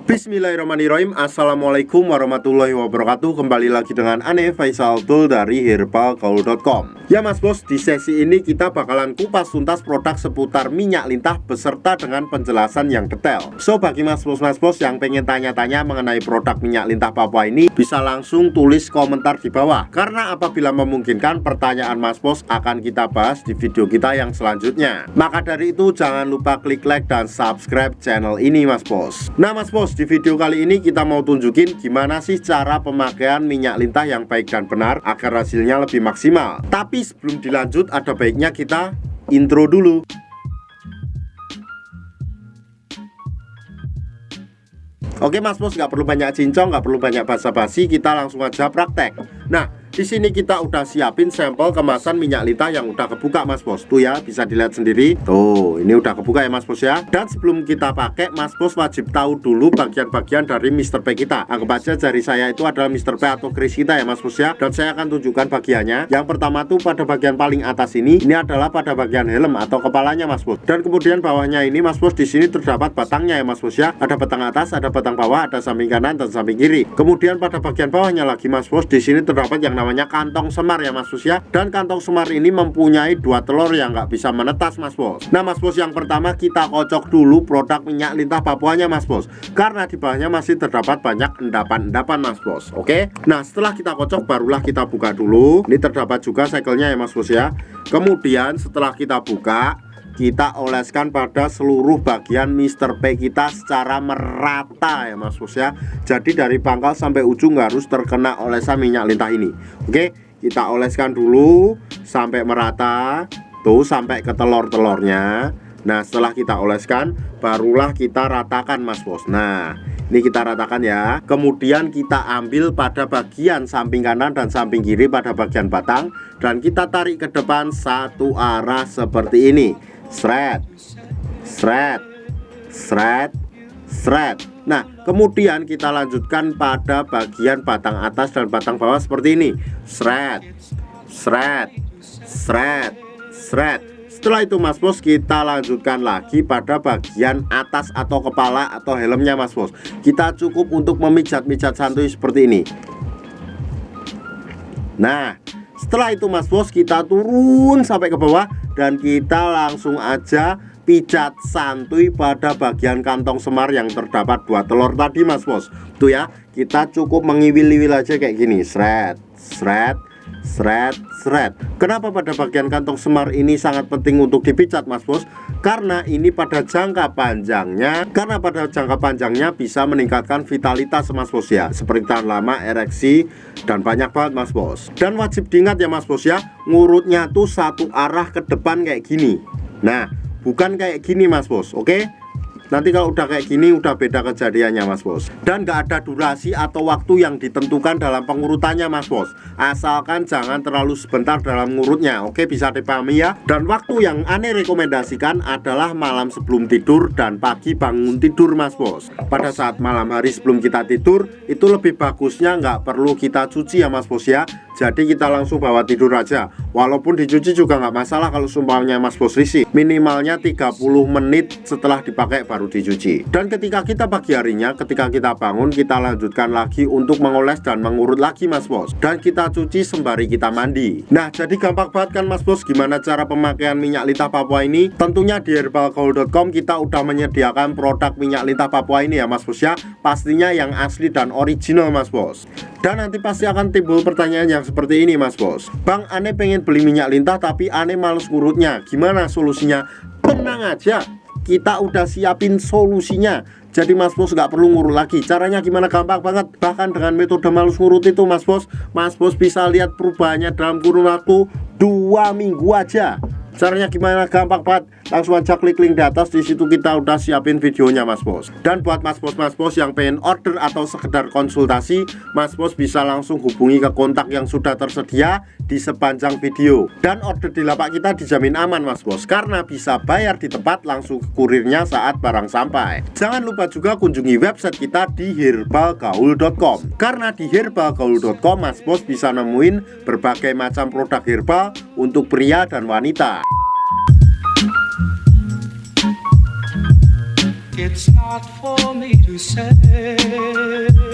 Bismillahirrahmanirrahim. Assalamualaikum warahmatullahi wabarakatuh. Kembali lagi dengan Ane Faisal Tool dari herbalgaul.com. Ya Mas Bos, di sesi ini kita bakalan kupas tuntas produk seputar minyak lintah beserta dengan penjelasan yang detail. So bagi Mas Bos yang pengen tanya-tanya mengenai produk minyak lintah Papua ini, bisa langsung tulis komentar di bawah. Karena apabila memungkinkan, pertanyaan Mas Bos akan kita bahas di video kita yang selanjutnya. Maka dari itu jangan lupa klik like dan subscribe channel ini Mas Bos. Nah Mas Bos, di video kali ini kita mau tunjukin gimana sih cara pemakaian minyak lintah yang baik dan benar agar hasilnya lebih maksimal. Tapi sebelum dilanjut, ada baiknya kita intro dulu. Oke Mas Bos, nggak perlu banyak cincong, nggak perlu banyak basa-basi, kita langsung aja praktek. Nah, di sini kita udah siapin sampel kemasan minyak lintah yang udah kebuka Mas Bos. Tuh ya, bisa dilihat sendiri. Tuh, ini udah kebuka ya Mas Bos ya. Dan sebelum kita pakai, Mas Bos wajib tahu dulu bagian-bagian dari Mr. P kita. Anggap aja jari saya itu adalah Mr. P atau kris kita ya Mas Bos ya. Dan saya akan tunjukkan bagiannya. Yang pertama tuh pada bagian paling atas ini adalah pada bagian helm atau kepalanya Mas Bos. Dan kemudian bawahnya ini Mas Bos, di sini terdapat batangnya ya Mas Bos ya. Ada batang atas, ada batang bawah, ada samping kanan dan samping kiri. Kemudian pada bagian bawahnya lagi Mas Bos, di sini terdapat yang namanya kantong semar ya Mas Bos ya. Dan kantong semar ini mempunyai dua telur yang nggak bisa menetas Mas Bos. Nah Mas Bos, yang pertama kita kocok dulu produk minyak lintah Papuanya Mas Bos, karena di bawahnya masih terdapat banyak endapan-endapan Mas Bos. Oke. Nah setelah kita kocok barulah kita buka dulu. Ini terdapat juga segel-nya ya Mas Bos ya. Kemudian setelah kita buka, kita oleskan pada seluruh bagian Mr. P kita secara merata ya Mas Bos ya. Jadi dari pangkal sampai ujung harus terkena olesan minyak lintah ini. Oke, kita oleskan dulu sampai merata. Tuh, sampai ke telur-telurnya. Nah setelah kita oleskan, barulah kita ratakan Mas Bos. Nah ini kita ratakan ya. Kemudian kita ambil pada bagian samping kanan dan samping kiri pada bagian batang, dan kita tarik ke depan satu arah seperti ini. Shred, shred, shred, shred. Nah kemudian kita lanjutkan pada bagian batang atas dan batang bawah seperti ini. Shred, shred, shred, shred. Setelah itu Mas Bos, kita lanjutkan lagi pada bagian atas atau kepala atau helmnya Mas Bos. Kita cukup untuk memijat-mijat santuy seperti ini. Nah setelah itu Mas Bos, kita turun sampai ke bawah dan kita langsung aja pijat santuy pada bagian kantong semar yang terdapat dua telur tadi Mas Bos. Tuh ya, kita cukup mengiwil-iwil aja kayak gini. Shred, shred, shred, shred. Kenapa pada bagian kantong semar ini sangat penting untuk dipijat Mas Bos? Karena ini pada jangka panjangnya, bisa meningkatkan vitalitas Mas Bos ya, seperti tahan lama, ereksi, dan banyak banget Mas Bos. Dan wajib diingat ya Mas Bos ya, ngurutnya tuh satu arah ke depan kayak gini. Nah bukan kayak gini Mas Bos. Oke, nanti kalau udah kayak gini udah beda kejadiannya Mas Bos. Dan gak ada durasi atau waktu yang ditentukan dalam pengurutannya Mas Bos, asalkan jangan terlalu sebentar dalam ngurutnya. Oke, bisa dipahami ya. Dan waktu yang Ane rekomendasikan adalah malam sebelum tidur dan pagi bangun tidur Mas Bos. Pada saat malam hari sebelum kita tidur, itu lebih bagusnya nggak perlu kita cuci ya Mas Bos ya. Jadi kita langsung bawa tidur aja. Walaupun dicuci juga nggak masalah kalau sumpahnya Mas Bos risih. Minimalnya 30 menit setelah dipakai baru dicuci. Dan ketika kita pagi harinya, ketika kita bangun, kita lanjutkan lagi untuk mengoles dan mengurut lagi Mas Bos. Dan kita cuci sembari kita mandi. Nah jadi gampang banget kan Mas Bos gimana cara pemakaian minyak lintah Papua ini. Tentunya di herbalgaul.com kita udah menyediakan produk minyak lintah Papua ini ya Mas Bos ya. Pastinya yang asli dan original Mas Bos. Dan nanti pasti akan timbul pertanyaan yang seperti ini Mas Bos. Bang, Ane pengen beli minyak lintah tapi Ane males ngurutnya. Gimana solusinya? Tenang aja, kita udah siapin solusinya. Jadi Mas Bos nggak perlu ngurut lagi. Caranya gimana? Gampang banget. Bahkan dengan metode males ngurut itu Mas Bos bisa lihat perubahannya dalam kurun waktu 2 minggu aja. Caranya gimana? Gampang banget. Langsung aja klik link di atas, di situ kita udah siapin videonya Mas Bos. Dan buat Mas Bos yang pengen order atau sekedar konsultasi, Mas Bos bisa langsung hubungi ke kontak yang sudah tersedia di sepanjang video. Dan order di lapak kita dijamin aman Mas Bos, karena bisa bayar di tempat langsung ke kurirnya saat barang sampai. Jangan lupa juga kunjungi website kita di herbalgaul.com, karena di herbalgaul.com Mas Bos bisa nemuin berbagai macam produk herbal untuk pria dan wanita. It's not for me to say.